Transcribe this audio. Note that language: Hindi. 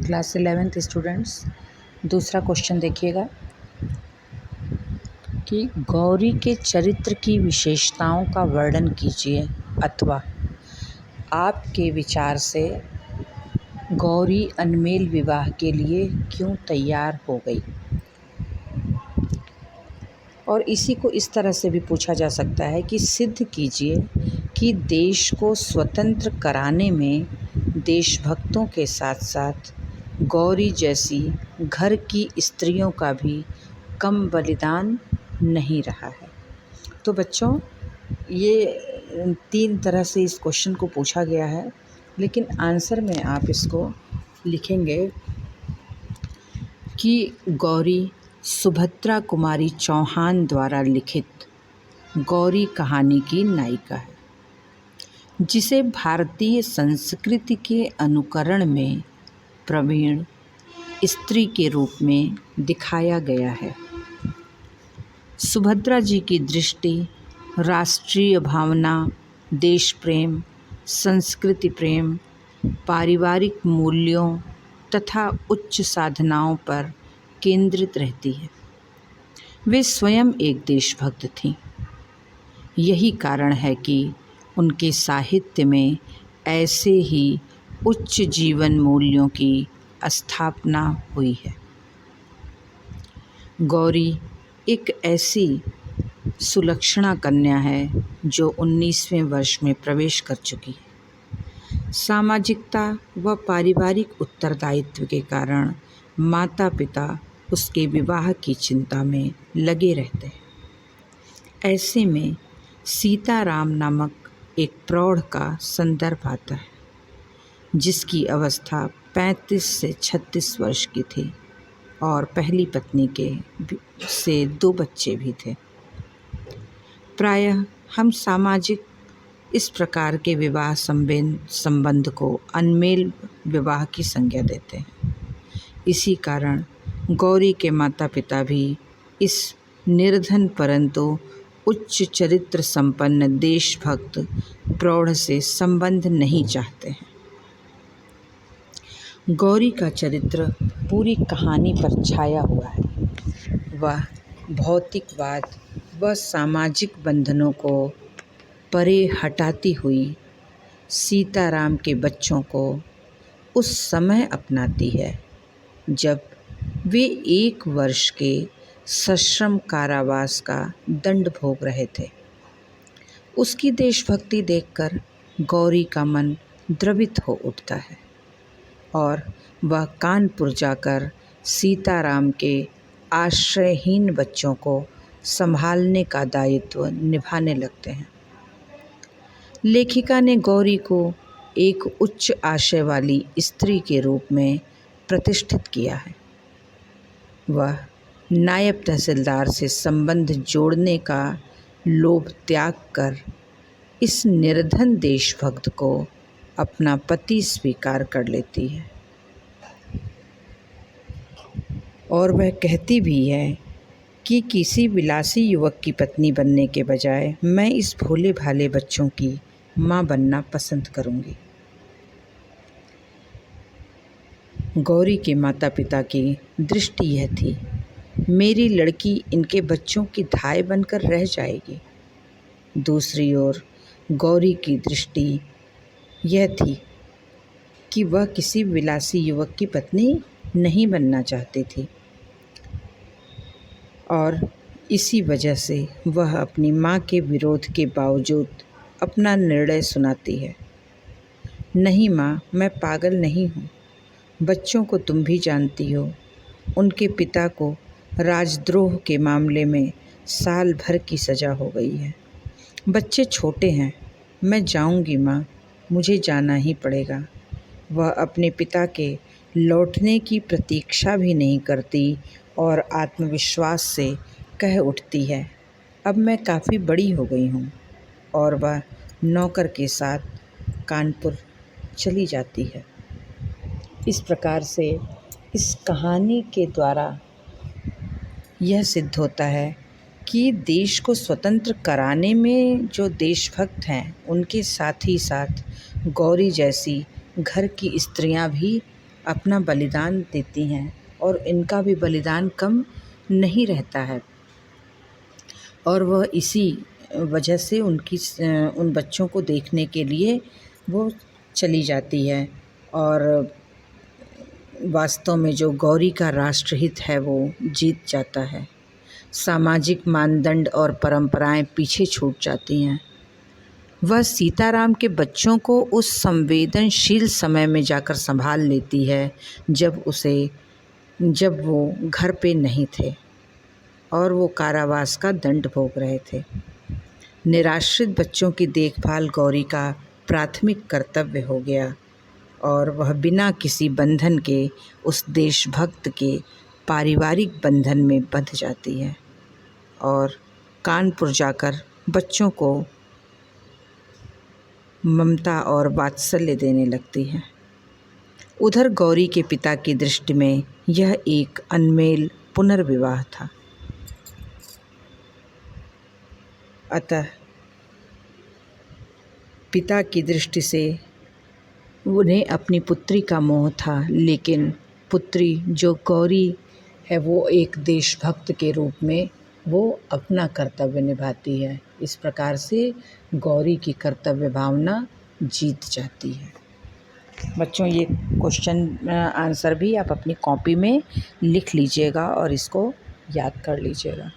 क्लास 11th स्टूडेंट्स, दूसरा क्वेश्चन देखिएगा कि गौरी के चरित्र की विशेषताओं का वर्णन कीजिए अथवा आपके विचार से गौरी अनमेल विवाह के लिए क्यों तैयार हो गई। और इसी को इस तरह से भी पूछा जा सकता है कि सिद्ध कीजिए कि देश को स्वतंत्र कराने में देशभक्तों के साथ साथ गौरी जैसी घर की स्त्रियों का भी कम बलिदान नहीं रहा है। तो बच्चों, ये 3 तरह से इस क्वेश्चन को पूछा गया है, लेकिन आंसर में आप इसको लिखेंगे कि गौरी सुभद्रा कुमारी चौहान द्वारा लिखित गौरी कहानी की नायिका है, जिसे भारतीय संस्कृति के अनुकरण में प्रवीण स्त्री के रूप में दिखाया गया है। सुभद्रा जी की दृष्टि राष्ट्रीय भावना, देश प्रेम, संस्कृति प्रेम, पारिवारिक मूल्यों तथा उच्च साधनाओं पर केंद्रित रहती है। वे स्वयं एक देशभक्त थीं। यही कारण है कि उनके साहित्य में ऐसे ही उच्च जीवन मूल्यों की स्थापना हुई है। गौरी एक ऐसी सुलक्षणा कन्या है जो 19वें वर्ष में प्रवेश कर चुकी है। सामाजिकता व पारिवारिक उत्तरदायित्व के कारण माता पिता उसके विवाह की चिंता में लगे रहते हैं। ऐसे में सीताराम नामक एक प्रौढ़ का संदर्भ आता है, जिसकी अवस्था 35 से 36 वर्ष की थी और पहली पत्नी के से 2 बच्चे भी थे। प्रायः हम सामाजिक इस प्रकार के विवाह संबंध को अनमेल विवाह की संज्ञा देते हैं। इसी कारण गौरी के माता पिता भी इस निर्धन परंतु उच्च चरित्र संपन्न देशभक्त प्रौढ़ से संबंध नहीं चाहते हैं। गौरी का चरित्र पूरी कहानी पर छाया हुआ है। वह भौतिकवाद व सामाजिक बंधनों को परे हटाती हुई सीताराम के बच्चों को उस समय अपनाती है जब वे 1 वर्ष के सश्रम कारावास का दंड भोग रहे थे। उसकी देशभक्ति देखकर गौरी का मन द्रवित हो उठता है और वह कानपुर जाकर सीताराम के आश्रयहीन बच्चों को संभालने का दायित्व निभाने लगते हैं। लेखिका ने गौरी को एक उच्च आशय वाली स्त्री के रूप में प्रतिष्ठित किया है। वह नायब तहसीलदार से संबंध जोड़ने का लोभ त्याग कर इस निर्धन देशभक्त को अपना पति स्वीकार कर लेती है और वह कहती भी है कि किसी विलासी युवक की पत्नी बनने के बजाय मैं इस भोले भाले बच्चों की माँ बनना पसंद करूँगी। गौरी के माता पिता की दृष्टि यह थी, मेरी लड़की इनके बच्चों की धाय बनकर रह जाएगी। दूसरी ओर गौरी की दृष्टि यह थी कि वह किसी विलासी युवक की पत्नी नहीं बनना चाहती थी और इसी वजह से वह अपनी माँ के विरोध के बावजूद अपना निर्णय सुनाती है। नहीं माँ, मैं पागल नहीं हूँ। बच्चों को तुम भी जानती हो, उनके पिता को राजद्रोह के मामले में साल भर की सज़ा हो गई है। बच्चे छोटे हैं, मैं जाऊंगी माँ, मुझे जाना ही पड़ेगा। वह अपने पिता के लौटने की प्रतीक्षा भी नहीं करती और आत्मविश्वास से कह उठती है, अब मैं काफ़ी बड़ी हो गई हूँ, और वह नौकर के साथ कानपुर चली जाती है। इस प्रकार से इस कहानी के द्वारा यह सिद्ध होता है कि देश को स्वतंत्र कराने में जो देशभक्त हैं, उनके साथ ही साथ गौरी जैसी घर की स्त्रियां भी अपना बलिदान देती हैं और इनका भी बलिदान कम नहीं रहता है। और वह इसी वजह से उन बच्चों को देखने के लिए वो चली जाती है। और वास्तव में जो गौरी का राष्ट्रहित है वो जीत जाता है। सामाजिक मानदंड और परंपराएं पीछे छूट जाती हैं। वह सीताराम के बच्चों को उस संवेदनशील समय में जाकर संभाल लेती है जब वो घर पे नहीं थे और वो कारावास का दंड भोग रहे थे। निराश्रित बच्चों की देखभाल गौरी का प्राथमिक कर्तव्य हो गया और वह बिना किसी बंधन के उस देशभक्त के पारिवारिक बंधन में बंध जाती है और कानपुर जाकर बच्चों को ममता और वात्सल्य देने लगती है। उधर गौरी के पिता की दृष्टि में यह एक अनमेल पुनर्विवाह था। अतः पिता की दृष्टि से उन्हें अपनी पुत्री का मोह था, लेकिन पुत्री जो गौरी है वो एक देशभक्त के रूप में वो अपना कर्तव्य निभाती है। इस प्रकार से गौरी की कर्तव्य भावना जीत जाती है। बच्चों, ये क्वेश्चन आंसर भी आप अपनी कॉपी में लिख लीजिएगा और इसको याद कर लीजिएगा।